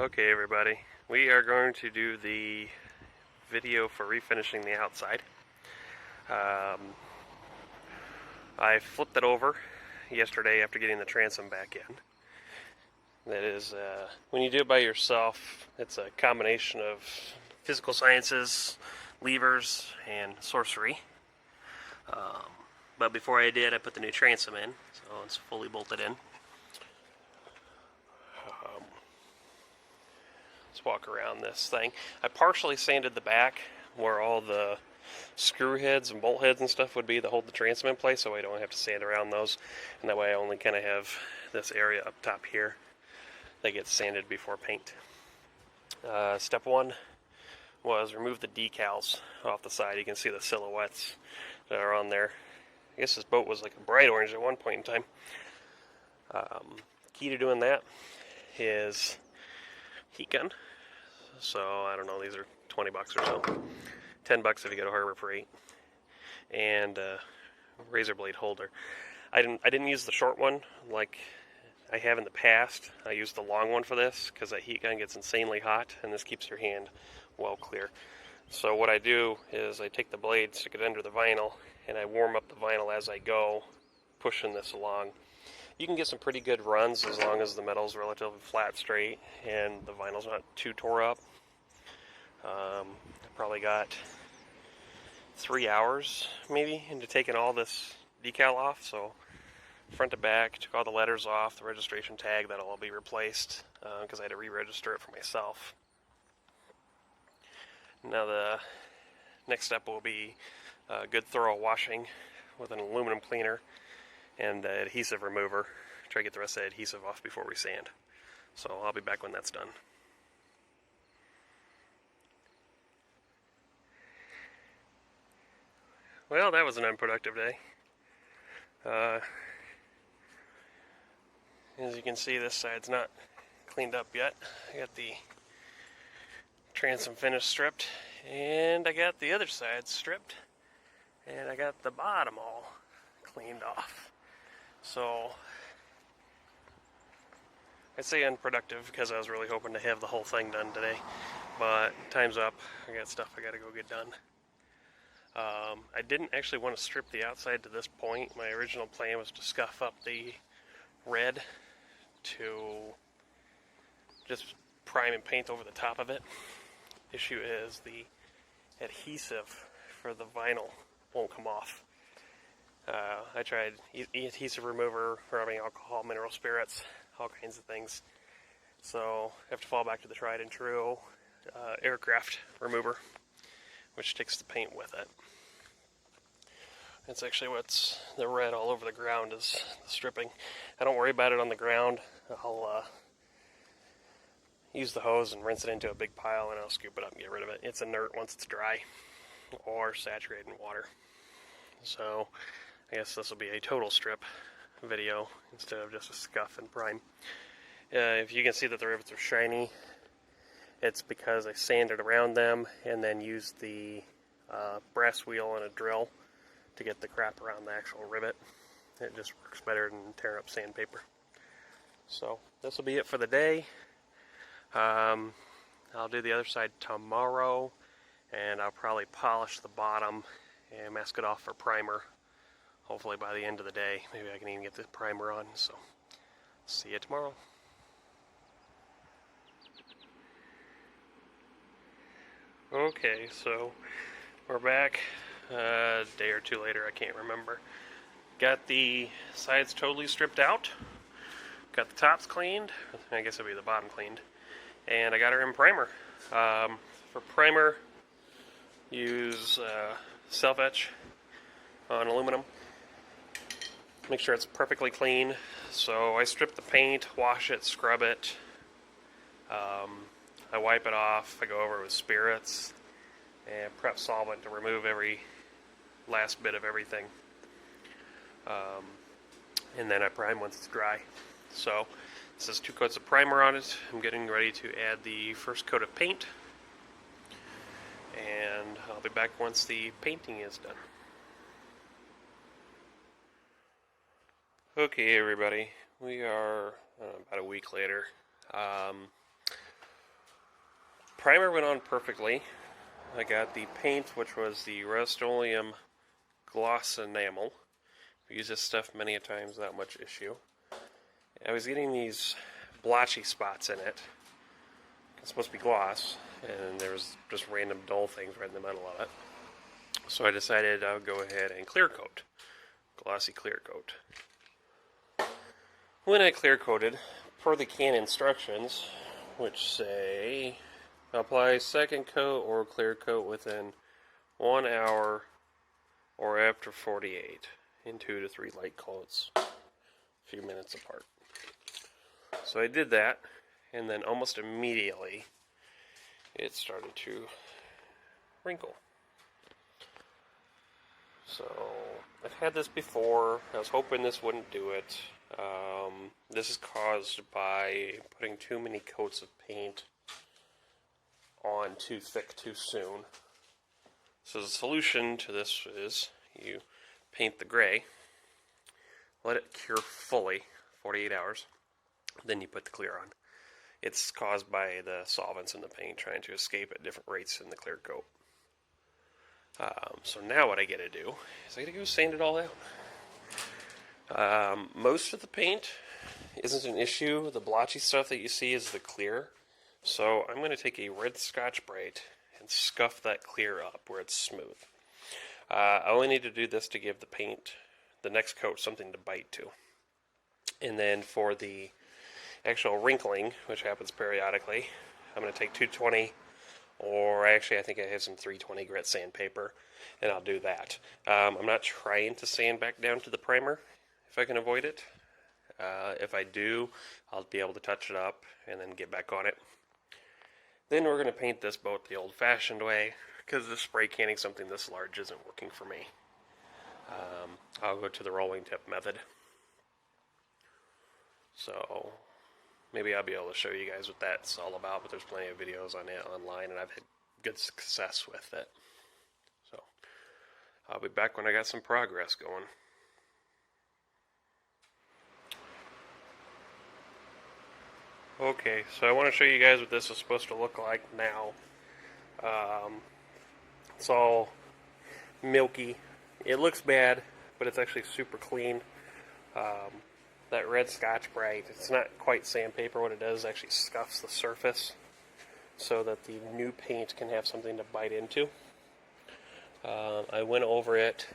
Okay, everybody, we are going to do the video for refinishing the outside. I flipped it over yesterday after getting the transom back in. That is, when you do it by yourself, it's a combination of physical sciences, levers, and sorcery. But before I did, I put the new transom in, so it's fully bolted in. Let's walk around this thing. I partially sanded the back where all the screw heads and bolt heads and stuff would be to hold the transom in place, so I don't have to sand around those, and that way I only kind of have this area up top here that gets sanded before paint. Step one was remove the decals off the side. You can see the silhouettes that are on there. I guess this boat was like a bright orange at one point in time. Key to doing that is heat gun. So I don't know, these are 20 bucks or so. 10 bucks if you go to Harbor Freight. And razor blade holder. I didn't use the short one like I have in the past. I used the long one for this because that heat gun gets insanely hot, and this keeps your hand well clear. So what I do is I take the blade, stick it under the vinyl, and I warm up the vinyl as I go, pushing this along. You can get some pretty good runs as long as the metal's relatively flat, straight, and the vinyl's not too tore up. I probably got 3 hours maybe into taking all this decal off. So front to back, took all the letters off, the registration tag, that'll all be replaced because I had to re-register it for myself. Now the next step will be good thorough washing with an aluminum cleaner and adhesive remover. Try to get the rest of the adhesive off before we sand. So I'll be back when that's done. Well, that was an unproductive day. As you can see, this side's not cleaned up yet. I got the transom finish stripped, and I got the other side stripped, and I got the bottom all cleaned off. So I'd say unproductive because I was really hoping to have the whole thing done today, but time's up. I got stuff I gotta go get done. I didn't actually want to strip the outside to this point. My original plan was to scuff up the red to just prime and paint over the top of it. Issue is the adhesive for the vinyl won't come off. I tried adhesive remover, rubbing alcohol, mineral spirits, all kinds of things. So I have to fall back to the tried and true aircraft remover, which takes the paint with it. That's actually what's the red all over the ground is the stripping. I don't worry about it on the ground. I'll use the hose and rinse it into a big pile, and I'll scoop it up and get rid of it. It's inert once it's dry or saturated in water. So I guess this will be a total strip video instead of just a scuff and prime. If you can see that the rivets are shiny, it's because I sanded around them and then used the brass wheel and a drill to get the crap around the actual rivet. It just works better than tearing up sandpaper. So this will be it for the day. I'll do the other side tomorrow, and I'll probably polish the bottom and mask it off for primer. Hopefully by the end of the day, maybe I can even get the primer on. So see you tomorrow. Okay, so we're back a day or two later, I can't remember. Got the sides totally stripped out, got the tops cleaned, I guess it'll be the bottom cleaned, and I got her in primer. For primer, use self-etch on aluminum. Make sure it's perfectly clean. So I strip the paint, wash it, scrub it. I wipe it off, I go over it with spirits and prep solvent to remove every last bit of everything. And then I prime once it's dry. So this is 2 coats of primer on it. I'm getting ready to add the first coat of paint, and I'll be back once the painting is done. Okay, everybody, we are about a week later. primer went on perfectly. I got the paint, which was the Rust-Oleum gloss enamel. I've used this stuff many a times, not much issue. I was getting these blotchy spots in it. It's supposed to be gloss, and there was just random dull things right in the middle of it. So I decided I would go ahead and clear coat. Glossy clear coat. When I clear coated, per the can instructions, which say apply second coat or clear coat within 1 hour or after 48 in 2 to 3 light coats, a few minutes apart. So I did that, and then almost immediately it started to wrinkle. So I've had this before. I was hoping this wouldn't do it. This is caused by putting too many coats of paint on too thick too soon. So the solution to this is you paint the gray, let it cure fully, 48 hours, then you put the clear on. It's caused by the solvents in the paint trying to escape at different rates in the clear coat. So now what I get to do is I get to go sand it all out. Most of the paint isn't an issue. The blotchy stuff that you see is the clear. So I'm going to take a red Scotch-Brite and scuff that clear up where it's smooth. I only need to do this to give the paint, the next coat, something to bite to. And then for the actual wrinkling, which happens periodically, I'm going to take 220, or actually I think I have some 320 grit sandpaper, and I'll do that. I'm not trying to sand back down to the primer if I can avoid it. If I do, I'll be able to touch it up and then get back on it. Then we're going to paint this boat the old-fashioned way, because the spray canning something this large isn't working for me. I'll go to the rolling tip method. So maybe I'll be able to show you guys what that's all about, but there's plenty of videos on it online, and I've had good success with it. So I'll be back when I got some progress going. Okay, so I want to show you guys what this is supposed to look like now. It's all milky. It looks bad, but it's actually super clean. That red Scotch-Brite, it's not quite sandpaper. What it does is actually scuffs the surface so that the new paint can have something to bite into. I went over it,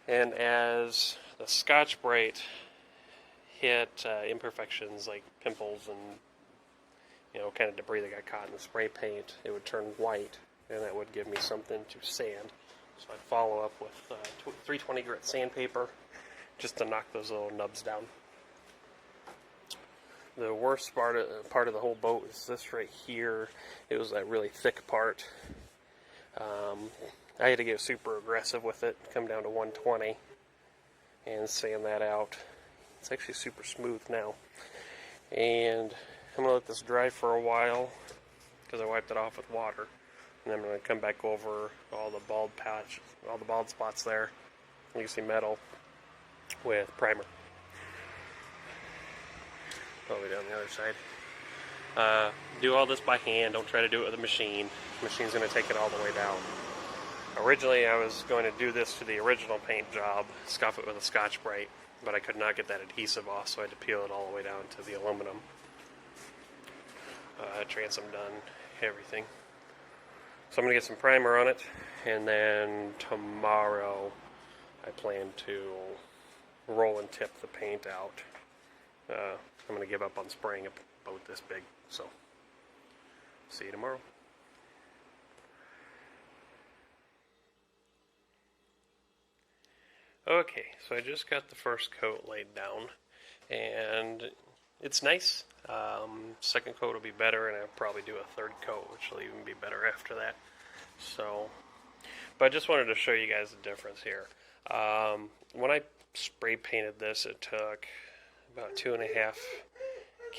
and as the Scotch-Brite hit imperfections like pimples and kind of debris that got caught in the spray paint, it would turn white, and that would give me something to sand. So I'd follow up with 320 grit sandpaper just to knock those little nubs down. The worst part of the whole boat is this right here. It was that really thick part. I had to get super aggressive with it, come down to 120 and sand that out. It's actually super smooth now. And I'm going to let this dry for a while because I wiped it off with water. And then I'm going to come back over all the bald patch, all the bald spots there. You can see metal with primer. All the way down the other side. Do all this by hand. Don't try to do it with a machine. The machine's going to take it all the way down. Originally, I was going to do this to the original paint job, scuff it with a Scotch-Brite, but I could not get that adhesive off, so I had to peel it all the way down to the aluminum. Transom done, everything. So I'm going to get some primer on it, and then tomorrow I plan to roll and tip the paint out. I'm going to give up on spraying a boat this big, so see you tomorrow. Okay, so I just got the first coat laid down, and it's nice. Second coat will be better, and I'll probably do a third coat, which will even be better after that. So, but I just wanted to show you guys the difference here. When I spray painted this, it took about 2.5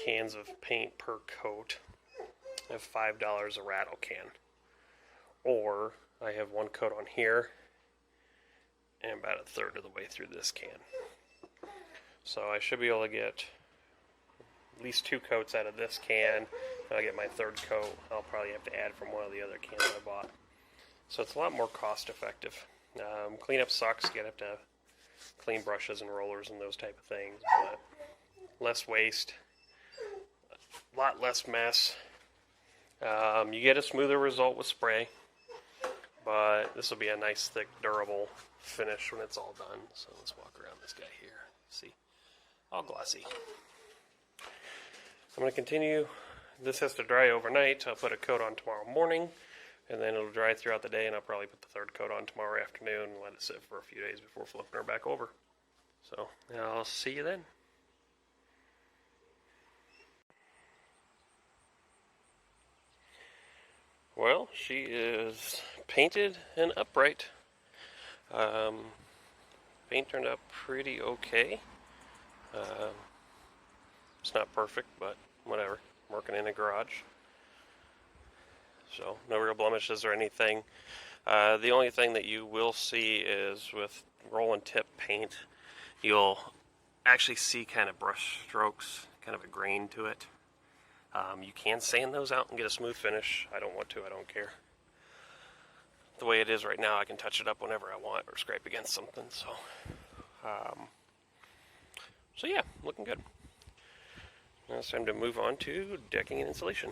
cans of paint per coat of $5 a rattle can. Or I have one coat on here and about a third of the way through this can. So I should be able to get at least 2 coats out of this can when I get my third coat, I'll probably have to add from one of the other cans I bought. So it's a lot more cost effective. Cleanup sucks. You have to have clean brushes and rollers and those type of things, but less waste, a lot less mess. You get a smoother result with spray, but this will be a nice, thick, durable finish when it's all done. So let's walk around this guy here. See, all glossy. I'm going to continue. This has to dry overnight. I'll put a coat on tomorrow morning, and then it'll dry throughout the day, and I'll probably put the third coat on tomorrow afternoon and let it sit for a few days before flipping her back over. So I'll see you then. Well, she is painted and upright. Paint turned out pretty okay. It's not perfect, but whatever. I'm working in a garage. So no real blemishes or anything. The only thing that you will see is with roll and tip paint, you'll actually see kind of brush strokes, kind of a grain to it. You can sand those out and get a smooth finish. I don't want to, I don't care. The way it is right now, I can touch it up whenever I want or scrape against something. So yeah, looking good. Now it's time to move on to decking and insulation.